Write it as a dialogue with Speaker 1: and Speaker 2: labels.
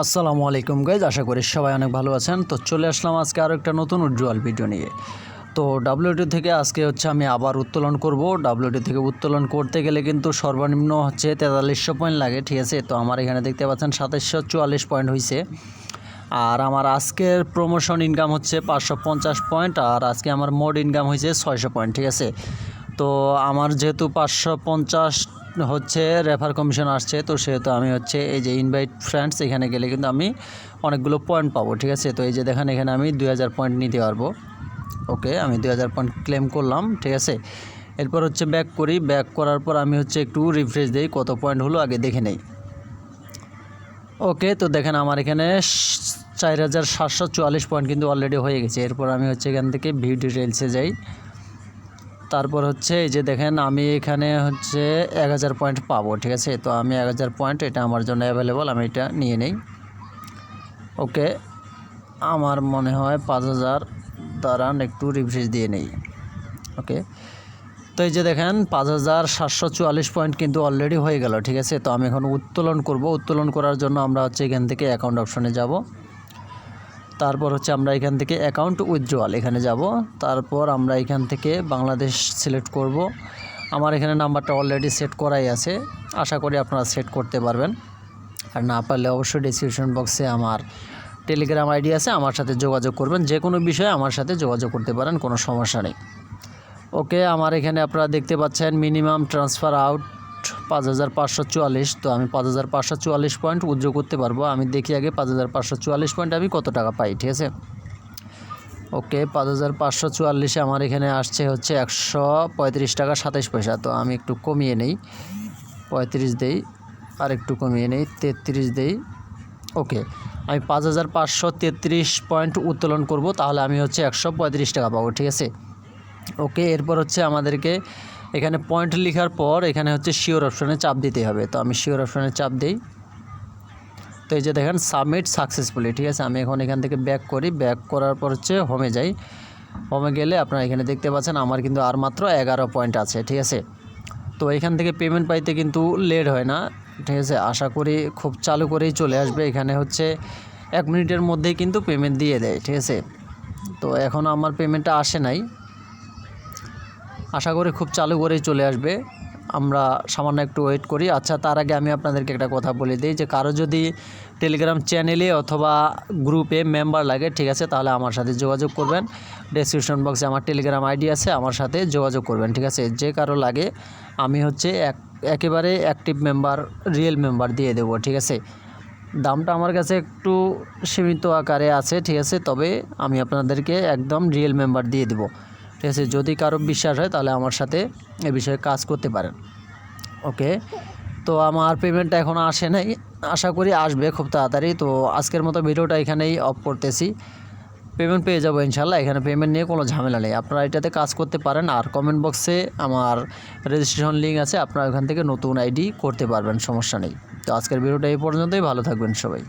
Speaker 1: আসসালামু আলাইকুম গাইজ, আশা করি সবাই অনেক ভালো আছেন। তো চলে আসলাম আজকে আরও একটা নতুন উজ্জ্বল ভিডিও নিয়ে। তো ডাব্লিউটি থেকে আজকে আমি আবার উত্তোলন করব। ডাব্লিউটি থেকে উত্তোলন করতে গেলে কিন্তু সর্বনিম্ন 4300 পয়েন্ট লাগে, ঠিক আছে। তো আমার এখানে দেখতে পাচ্ছেন 2744 পয়েন্ট হয়েছে। আর আমার আজকের প্রমোশন ইনকাম হচ্ছে 550 পয়েন্ট, আর আজকে আমার মোড ইনকাম হয়েছে 600 পয়েন্ট, ঠিক আছে। তো আমার যেহেতু 550 হচ্ছে রেফার কমিশন আসছে, তো সেহেতু আমি এই যে ইনভাইট ফ্রেন্ডস এখানে গেলে কিন্তু আমি অনেকগুলো পয়েন্ট পাবো, ঠিক আছে। তো এই যে দেখেন, এখানে আমি 2000 পয়েন্ট নিতে পারবো। ওকে, আমি 2000 পয়েন্ট ক্লেম করলাম, ঠিক আছে। এরপর ব্যাক করি। ব্যাক করার পর আমি একটু রিফ্রেশ দিই, কত পয়েন্ট হলো আগে দেখে নেই। ওকে, তো দেখেন আমার এখানে 4744 পয়েন্ট কিন্তু অলরেডি হয়ে গেছে। এরপর আমি এখান থেকে ভিউ ডিটেলসে যাই। তারপর এই যে দেখেন, আমি এখানে 1000 পয়েন্ট পাবো, ঠিক আছে। তো আমি 1000 পয়েন্ট, এটা আমার জন্য অ্যাভেলেবল, আমি এটা নিয়ে নেই। ওকে, আমার মনে হয় 5000, দাঁড়ান একটু রিফ্রেশ দিয়ে নেই। ওকে, তো এই যে দেখেন 5744 পয়েন্ট কিন্তু অলরেডি হয়ে গেল, ঠিক আছে। তো আমি এখন উত্তোলন করব। উত্তোলন করার জন্য আমরা এখান থেকে অ্যাকাউন্ট অপশনে যাব। তারপর আমরা এখান থেকে অ্যাকাউন্ট উইথড্রয়াল এখানে যাব। তারপর আমরা এখান থেকে বাংলাদেশ সিলেক্ট করব। আমার এখানে নাম্বারটা অলরেডি সেট করাই আছে, আশা করি আপনারা সেট করতে পারবেন। আর না পারলে অবশ্যই ডেসক্রিপশন বক্সে আমার টেলিগ্রাম আইডি আছে, আমার সাথে যোগাযোগ করবেন। যে কোনো বিষয়ে আমার সাথে যোগাযোগ করতে পারেন, কোনো সমস্যা নেই। ওকে, আমার এখানে আপনারা দেখতে পাচ্ছেন মিনিমাম ট্রান্সফার আউট 5544। তো আমি 5544 পয়েন্ট উইথড্র করতে পারবো। আমি দেখি আগে 5544 পয়েন্ট আমি কত টাকা পাই, ঠিক আছে। ওকে, 5544 আমার এখানে আসছে 135 টাকা 27 পয়সা। তো আমি একটু কমিয়ে নেই, 35 দেই, আর একটু কমিয়ে নেই, 33 দেই। ওকে, আমি 5533 পয়েন্ট উত্তোলন করব, তাহলে আমি 135 টাকা পাবো, ঠিক আছে। ওকে, এরপর আমাদেরকে এখানে পয়েন্ট লেখার পর এখানে শিওর অপশনে চাপ দিতে হবে। তো আমি শিওর অপশনে চাপ দিই। তো এই যে দেখেন সাবমিট সাকসেসফুলি, ঠিক আছে। আমি এখন এখান থেকে ব্যাক করি। ব্যাক করার পর হোমে যাই। হোমে গেলে আপনারা এখানে দেখতে পাচ্ছেন আমার কিন্তু আর মাত্র 11 পয়েন্ট আছে, ঠিক আছে। তো এখান থেকে পেমেন্ট পাইতে কিন্তু লেট হয় না, ঠিক আছে। আশা করি খুব চালু করেই চলে আসবে। এখানে 1 মিনিটের মধ্যেই কিন্তু পেমেন্ট দিয়ে দেয়, ঠিক আছে। তো এখন আমার পেমেন্টটা আসে নাই, আশা করি খুব চালু করেই চলে আসবে। আমরা সামান্য একটু ওয়েট করি। আচ্ছা, তার আগে আমি আপনাদেরকে একটা কথা বলে দিই যে কারো যদি টেলিগ্রাম চ্যানেলে অথবা গ্রুপে মেম্বার লাগে, ঠিক আছে, তাহলে আমার সাথে যোগাযোগ করবেন। ডেসক্রিপশন বক্সে আমার টেলিগ্রাম আইডি আছে, আমার সাথে যোগাযোগ করবেন, ঠিক আছে। যে কারো লাগে আমি একেবারে অ্যাক্টিভ মেম্বার, রিয়েল মেম্বার দিয়ে দেবো, ঠিক আছে। দামটা আমার কাছে একটু সীমিত আকারে আছে, ঠিক আছে, তবে আমি আপনাদেরকে একদম রিয়েল মেম্বার দিয়ে দেবো, ঠিক আছে। যদি কারো বিশ্বাস হয় তাহলে আমার সাথে এ বিষয়ে কাজ করতে পারেন। ওকে, তো আমার পেমেন্টটা এখনও আসে নাই, আশা করি আসবে খুব তাড়াতাড়ি। তো আজকের মতো ভিডিওটা এখানেই অফ করতেছি। পেমেন্ট পেয়ে যাবো ইনশাল্লাহ, এখানে পেমেন্ট নিয়ে কোনো ঝামেলা নেই। আপনারা এটাতে কাজ করতে পারেন। আর কমেন্ট বক্সে আমার রেজিস্ট্রেশন লিঙ্ক আছে, আপনারা ওখান থেকে নতুন আইডি করতে পারবেন, সমস্যা নেই। তো আজকের ভিডিওটা এই পর্যন্তই, ভালো থাকবেন সবাই।